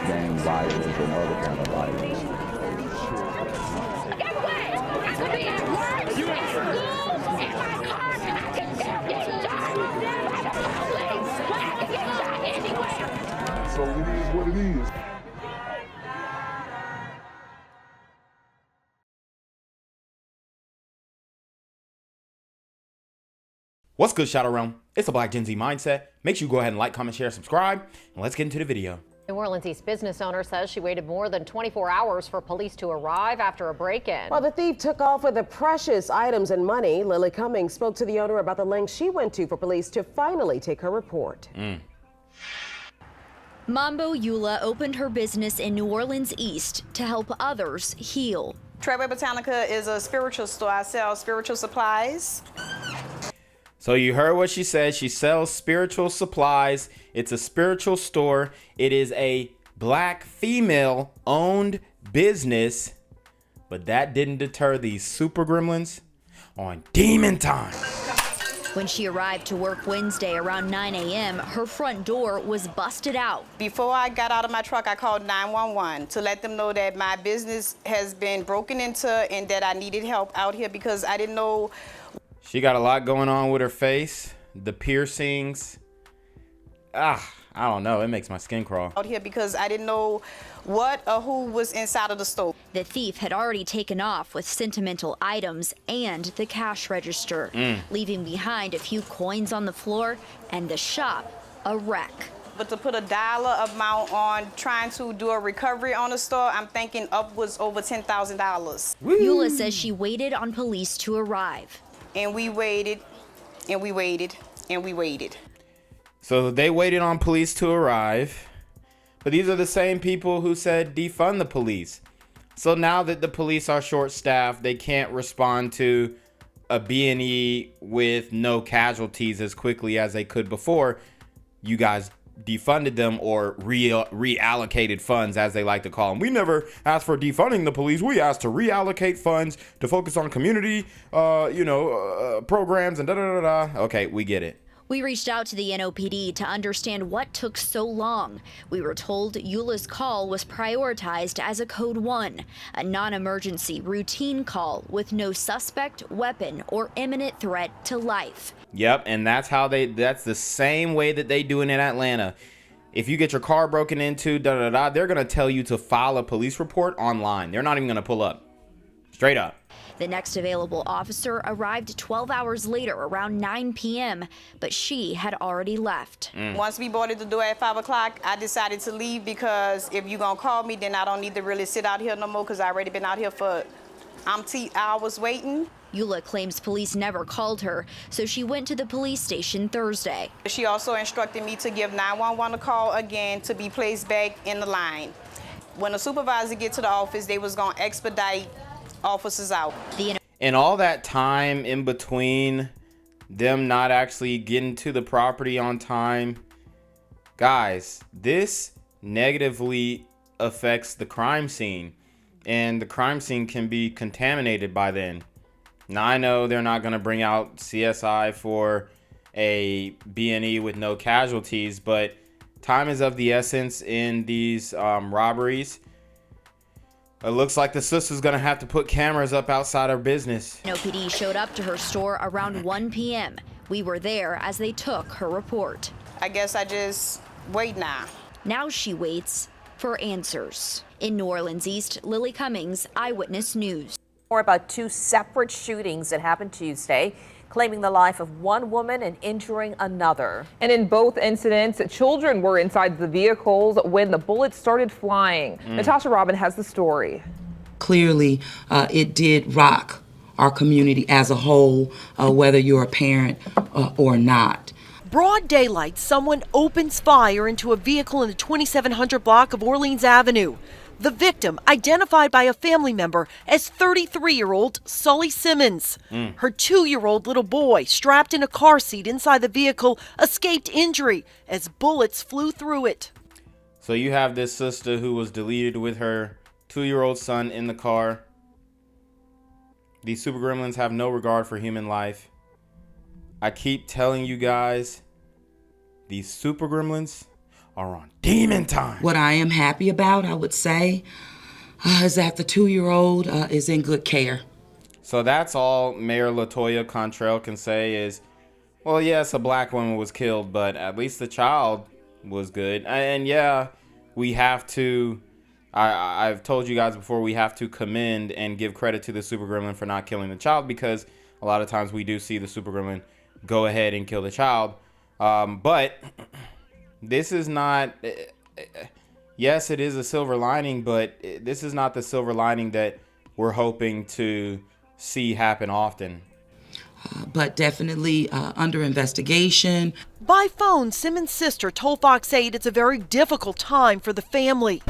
gang violence and other kind of violence. Get away! I could be at work, at school, in my car, I can still get shot by the police, but I can get shot anywhere. So it is what it is. What's good, Shadow Realm? It's the Black Gen Z Mindset. Make sure you go ahead and like, comment, share, subscribe, and let's get into the video. New Orleans East business owner says she waited more than 24 hours for police to arrive after a break-in. While the thief took off with the precious items and money, Lily Cummings spoke to the owner about the lengths she went to for police to finally take her report. Mambo Eula opened her business in New Orleans East to help others heal. Treadway Botanica is a spiritual store. I sell spiritual supplies. So you heard what she said. She sells spiritual supplies. It's a spiritual store. It is a black female-owned business. But that didn't deter these super gremlins on demon time. When she arrived to work Wednesday around 9 a.m., her front door was busted out. Before I got out of my truck, I called 911 to let them know that my business has been broken into and that I needed help out here because I didn't know. She got a lot going on with her face, the piercings. I don't know. It makes my skin crawl. Out here because I didn't know what or who was inside of the store. The thief had already taken off with sentimental items and the cash register, leaving behind a few coins on the floor and the shop a wreck. But to put a dollar amount on trying to do a recovery on the store, I'm thinking upwards over $10,000. Eula says she waited on police to arrive. And we waited, and we waited, and we waited. So they waited on police to arrive. But these are the same people who said defund the police. So now that the police are short-staffed, they can't respond to a B&E with no casualties as quickly as they could before. You guys defunded them or reallocated funds, as they like to call them. We never asked for defunding the police. We asked to reallocate funds to focus on community, programs and da-da-da-da. Okay, we get it. We reached out to the NOPD to understand what took so long. We were told Eula's call was prioritized as a Code 1, a non-emergency routine call with no suspect, weapon, or imminent threat to life. Yep, and that's the same way that they do it in Atlanta. If you get your car broken into, da-da-da, they're going to tell you to file a police report online. They're not even going to pull up. Straight up. The next available officer arrived 12 hours later around 9 p.m., but she had already left. Once we boarded the door at 5 o'clock, I decided to leave because if you're going to call me, then I don't need to really sit out here no more because I already been out here for hours waiting. Eula claims police never called her, so she went to the police station Thursday. She also instructed me to give 911 a call again to be placed back in the line. When the supervisor get to the office, they was going to expedite officers out. And all that time in between them not actually getting to the property on time, guys, this negatively affects the crime scene, and the crime scene can be contaminated by then. Now, I know they're not going to bring out CSI for a B&E with no casualties, but time is of the essence in these robberies. It looks like the sister's going to have to put cameras up outside her business. NOPD showed up to her store around 1 p.m. We were there as they took her report. I guess I just wait now. Now she waits for answers. In New Orleans East, Lily Cummings, Eyewitness News. More about two separate shootings that happened Tuesday, claiming the life of one woman and injuring another. And in both incidents, children were inside the vehicles when the bullets started flying. Natasha Robin has the story. Clearly, it did rock our community as a whole, whether you're a parent or not. Broad daylight, someone opens fire into a vehicle in the 2700 block of Orleans Avenue. The victim, identified by a family member as 33-year-old Sully Simmons. Her 2-year-old little boy, strapped in a car seat inside the vehicle, escaped injury as bullets flew through it. So you have this sister who was deleted with her 2-year-old son in the car. These super gremlins have no regard for human life. I keep telling you guys, these super gremlins are on demon time. What I am happy about, I would say, is that the 2-year-old is in good care. So that's all Mayor LaToya Cantrell can say is, well, yes, a black woman was killed, but at least the child was good. And yeah, we have to, I've told you guys before, we have to commend and give credit to the super gremlin for not killing the child, because a lot of times we do see the super gremlin go ahead and kill the child. But this is not, yes, it is a silver lining, but this is not the silver lining that we're hoping to see happen often. But definitely under investigation. By phone, Simmons' sister told Fox 8 it's a very difficult time for the family.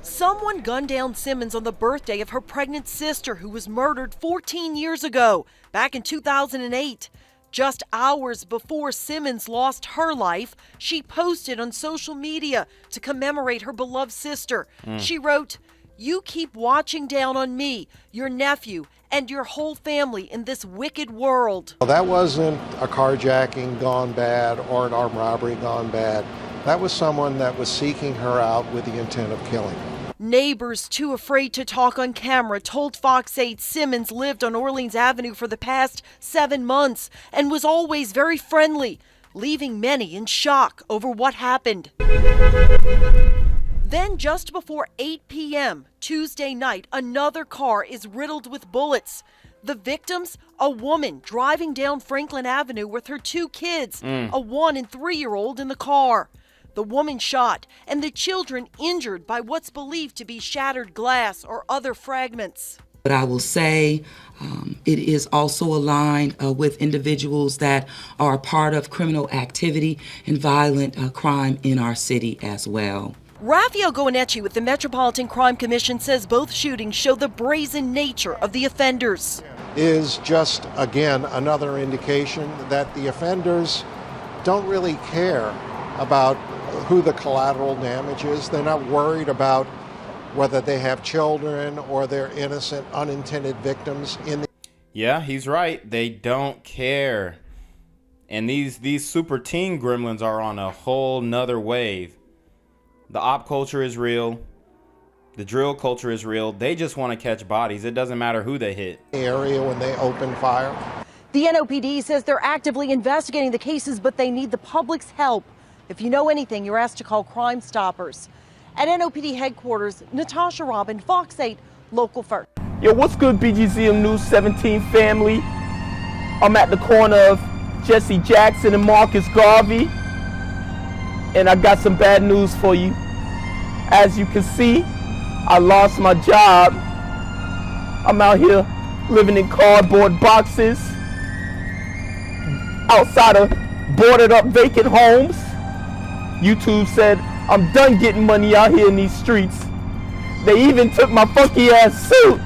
Someone gunned down Simmons on the birthday of her pregnant sister, who was murdered 14 years ago, back in 2008. Just hours before Simmons lost her life, she posted on social media to commemorate her beloved sister. She wrote, "You keep watching down on me, your nephew, and your whole family in this wicked world." Well, that wasn't a carjacking gone bad or an armed robbery gone bad. That was someone that was seeking her out with the intent of killing her. Neighbors, too afraid to talk on camera, told Fox 8 Simmons lived on Orleans Avenue for the past 7 months and was always very friendly, leaving many in shock over what happened. Then, just before 8 p.m. Tuesday night, another car is riddled with bullets. The victims, a woman driving down Franklin Avenue with her 2 kids, a 1- and 3-year-old in the car. The woman shot, and the children injured by what's believed to be shattered glass or other fragments. But I will say it is also aligned with individuals that are a part of criminal activity and violent crime in our city as well. Raphael Goenechi with the Metropolitan Crime Commission says both shootings show the brazen nature of the offenders. Is just, again, another indication that the offenders don't really care about who the collateral damage is. They're not worried about whether they have children or they're innocent, unintended victims in the... Yeah, he's right. They don't care. And these super teen gremlins are on a whole nother wave. The op culture is real. The drill culture is real. They just want to catch bodies. It doesn't matter who they hit. area when they open fire. The NOPD says they're actively investigating the cases, but they need the public's help. If you know anything, you're asked to call Crime Stoppers. At NOPD headquarters, Natasha Robin, Fox 8, Local First. Yo, what's good, BGZM News 17 family? I'm at the corner of Jesse Jackson and Marcus Garvey, and I got some bad news for you. As you can see, I lost my job. I'm out here living in cardboard boxes outside of boarded up vacant homes. YouTube said I'm done getting money out here in these streets. They even took my funky ass suit.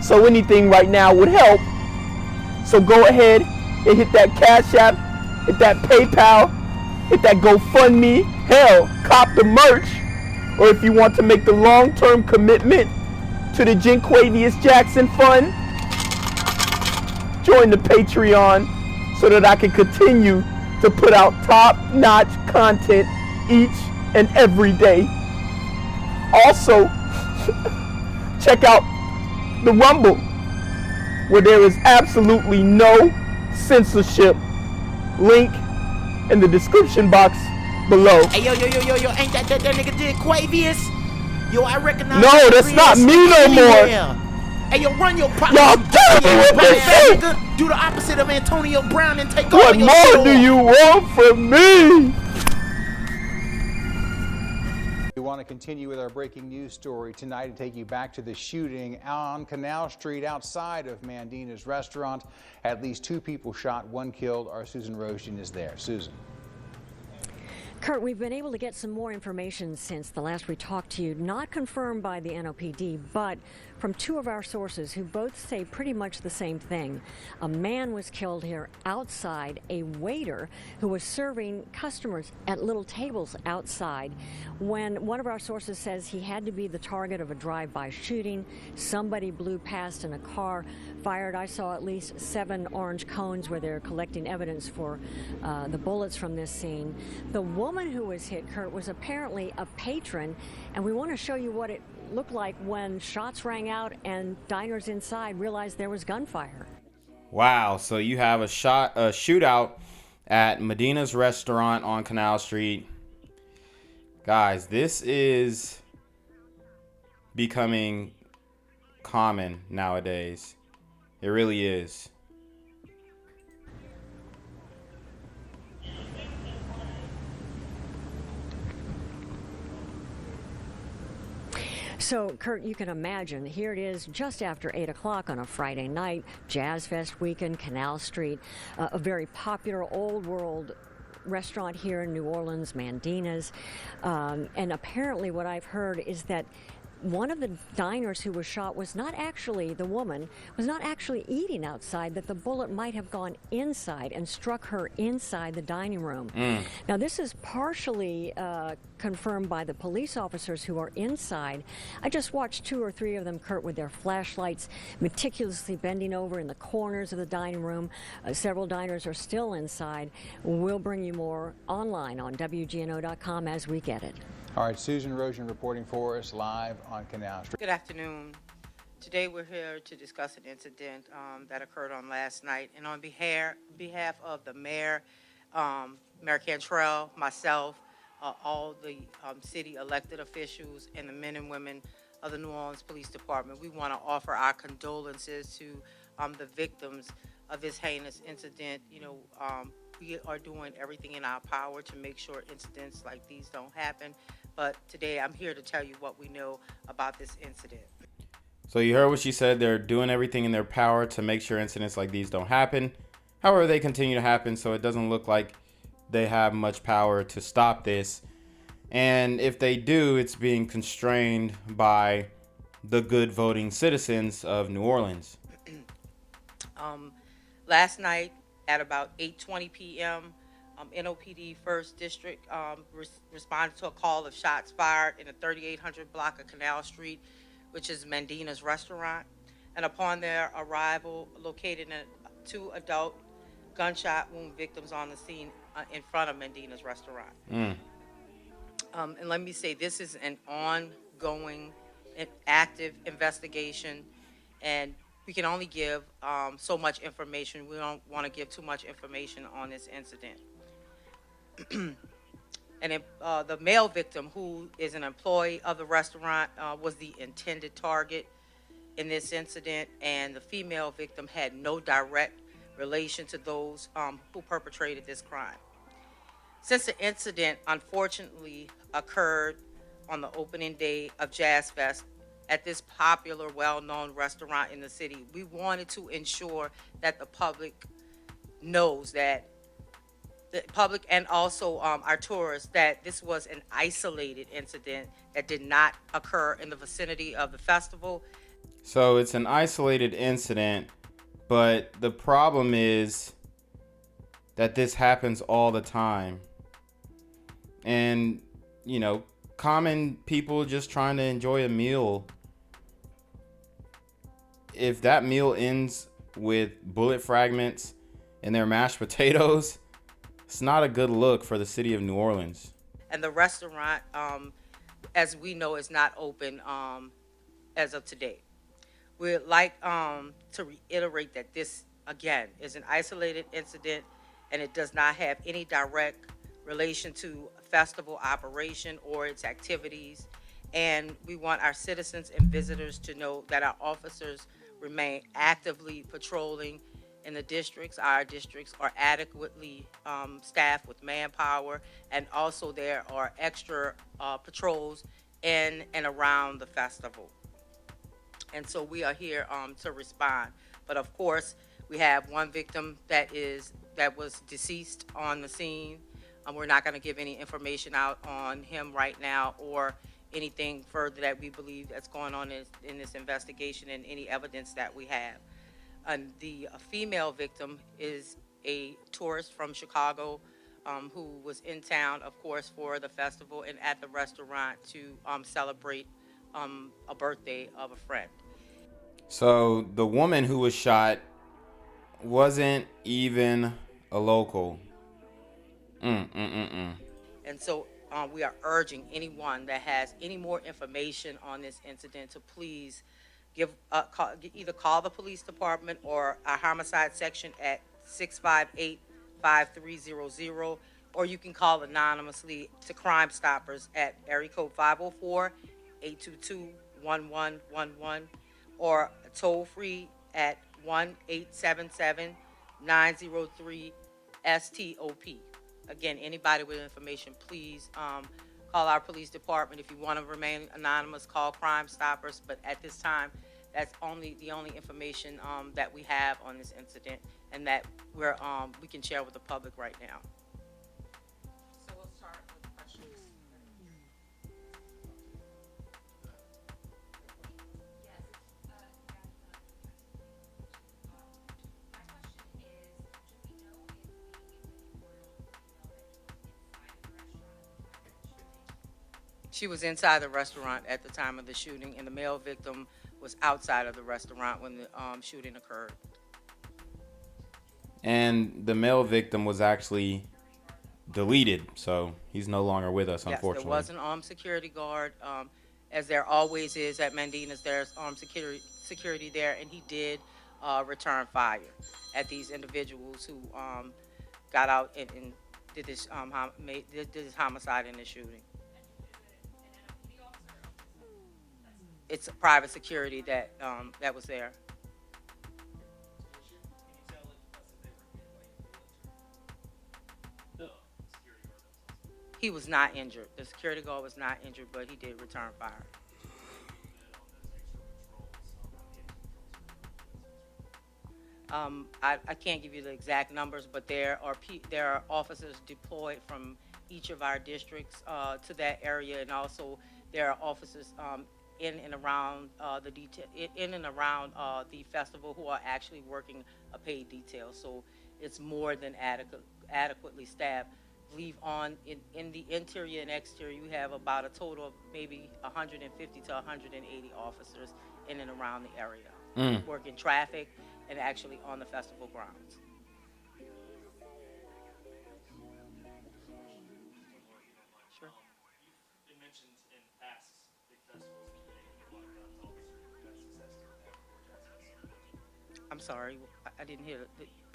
So anything right now would help. So go ahead and hit that Cash App, hit that PayPal, hit that GoFundMe. Hell, cop the merch. Or if you want to make the long-term commitment to the Jinquavius Jackson Fund, join the Patreon so that I can continue to put out top-notch content each and every day. Also, check out the Rumble, where there is absolutely no censorship. Link in the description box below. Hey, yo, ain't that nigga Jinquavius? Yo, I recognize. No, that's not me no more. Hey, yo, run your pocket. Y'all killing me with this shit. Do the opposite of Antonio Brown and take What all your more do you want from me? We want to continue with our breaking news story tonight and take you back to the shooting on Canal Street outside of Mandina's restaurant. At least 2 people shot, 1 killed. Our Susan Roshan is there. Susan. Kurt, we've been able to get some more information since the last we talked to you, not confirmed by the NOPD, but from two of our sources who both say pretty much the same thing. A man was killed here outside, a waiter who was serving customers at little tables outside, when one of our sources says he had to be the target of a drive-by shooting. Somebody blew past in a car, fired. I saw at least 7 orange cones where they're collecting evidence for the bullets from this scene. The woman who was hit, Kurt, was apparently a patron, and we want to show you what it looked like when shots rang out and diners inside realized there was gunfire. Wow, so you have a shootout at Mandina's restaurant on Canal Street. Guys, this is becoming common nowadays. It really is. So, Kurt, you can imagine, here it is just after 8 o'clock on a Friday night, Jazz Fest weekend, Canal Street, a very popular old world restaurant here in New Orleans, Mandina's. And apparently what I've heard is that one of the diners who was shot was not actually, the woman, was not actually eating outside, that the bullet might have gone inside and struck her inside the dining room. Now, this is partially confirmed by the police officers who are inside. I just watched 2 or 3 of them, Kurt, with their flashlights, meticulously bending over in the corners of the dining room. Several diners are still inside. We'll bring you more online on WGNO.com as we get it. All right, Susan Rosen reporting for us live on Canal Street. Good afternoon. Today we're here to discuss an incident that occurred on last night. And on behalf of the mayor, Mayor Cantrell, myself, all the city elected officials, and the men and women of the New Orleans Police Department, we want to offer our condolences to the victims of this heinous incident. You know, we are doing everything in our power to make sure incidents like these don't happen. But today I'm here to tell you what we know about this incident. So you heard what she said. They're doing everything in their power to make sure incidents like these don't happen. However, they continue to happen, so it doesn't look like they have much power to stop this. And if they do, it's being constrained by the good voting citizens of New Orleans. Last night at about 8:20 p.m., NOPD 1st District responded to a call of shots fired in the 3800 block of Canal Street, which is Mandina's restaurant. And upon their arrival, located 2 adult gunshot wound victims on the scene in front of Mandina's restaurant. And let me say, this is an ongoing, active investigation, and we can only give so much information. We don't want to give too much information on this incident. And the male victim, who is an employee of the restaurant, was the intended target in this incident, and the female victim had no direct relation to those who perpetrated this crime. Since the incident unfortunately occurred on the opening day of Jazz Fest at this popular, well-known restaurant in the city, we wanted to ensure that the public knows, that the public and also our tourists, that this was an isolated incident that did not occur in the vicinity of the festival. So it's an isolated incident, but the problem is that this happens all the time. And, you know, common people just trying to enjoy a meal, if that meal ends with bullet fragments in their mashed potatoes, it's not a good look for the city of New Orleans. And the restaurant, as we know, is not open as of today. We'd like to reiterate that this, again, is an isolated incident, and it does not have any direct relation to festival operation or its activities. And we want our citizens and visitors to know that our officers remain actively patrolling in the districts. Our districts are adequately staffed with manpower, and also there are extra patrols in and around the festival. And so we are here to respond. But of course, we have one victim that was deceased on the scene. We're not going to give any information out on him right now or anything further that we believe that's going on in this investigation and any evidence that we have. And the female victim is a tourist from Chicago who was in town, of course, for the festival and at the restaurant to celebrate a birthday of a friend. So the woman who was shot wasn't even a local. And so we are urging anyone that has any more information on this incident to please give either call the police department or our homicide section at 658-5300, or you can call anonymously to Crime Stoppers at area code 504-822-1111 or toll free at 1-877-903-STOP. Again, anybody with information, please call our police department. If you want to remain anonymous, call Crime Stoppers. But at this time, that's the only information that we have on this incident and that we can share with the public right now. So we'll start with questions. She was inside the restaurant at the time of the shooting, and the male victim was outside of the restaurant when the shooting occurred. And the male victim was actually deleted, so he's no longer with us, unfortunately. Yes, there was an armed security guard, as there always is at Mandina's. There's armed security there, and he did return fire at these individuals who got out and did this homicide in the shooting. It's a private security that that was there. He was not injured. The security guard was not injured, but he did return fire. I can't give you the exact numbers, but there are officers deployed from each of our districts to that area, and also there are officers in and around the festival who are actually working a paid detail. So it's more than adequately staffed. I believe in the interior and exterior, you have about a total of maybe 150 to 180 officers in and around the area, working traffic and actually on the festival grounds. Sure. It mentioned in past big festivals I'm sorry, I didn't hear it.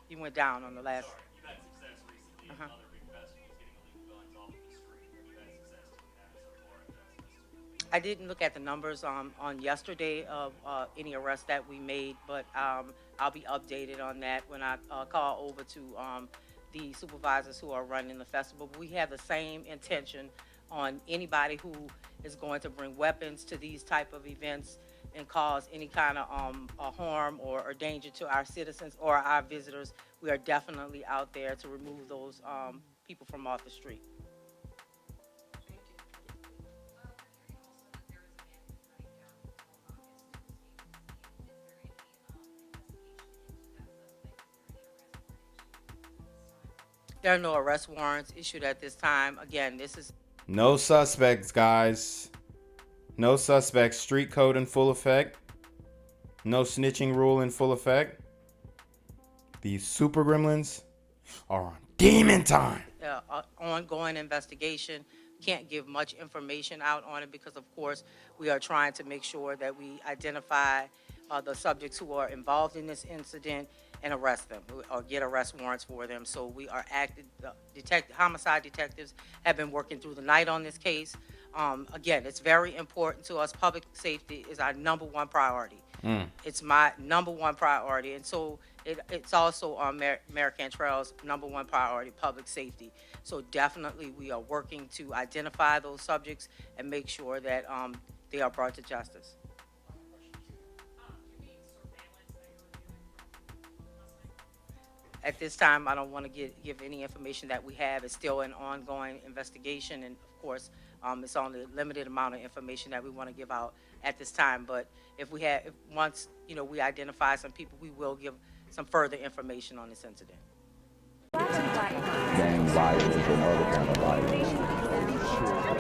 You went down on the last. Sorry, you've had success recently in other big festivals getting illegal guns off of the street. Have you had success doing that so far at Justice? I didn't look at the numbers on yesterday of any arrests that we made, but I'll be updated on that when I call over to the supervisors who are running the festival. We have the same intention on anybody who is going to bring weapons to these type of events and cause any kind of harm or danger to our citizens or our visitors. We are definitely out there to remove those people from off the street. There are no arrest warrants issued at this time. Again, this is... No suspects, guys. No suspects. Street code in full effect. No snitching rule in full effect. These super gremlins are on demon time. Ongoing investigation. Can't give much information out on it because, of course, we are trying to make sure that we identify the subjects who are involved in this incident and arrest them or get arrest warrants for them. So we are homicide detectives have been working through the night on this case. Again, it's very important to us. Public safety is our number one priority. It's my number one priority. And so it's also on Mayor Cantrell's number one priority, public safety. So definitely we are working to identify those subjects and make sure that they are brought to justice. At this time, I don't want to give any information that we have. It's still an ongoing investigation, and of course, it's only a limited amount of information that we want to give out at this time. But if once we identify some people, we will give some further information on this incident. Gang violence and other kind of violence.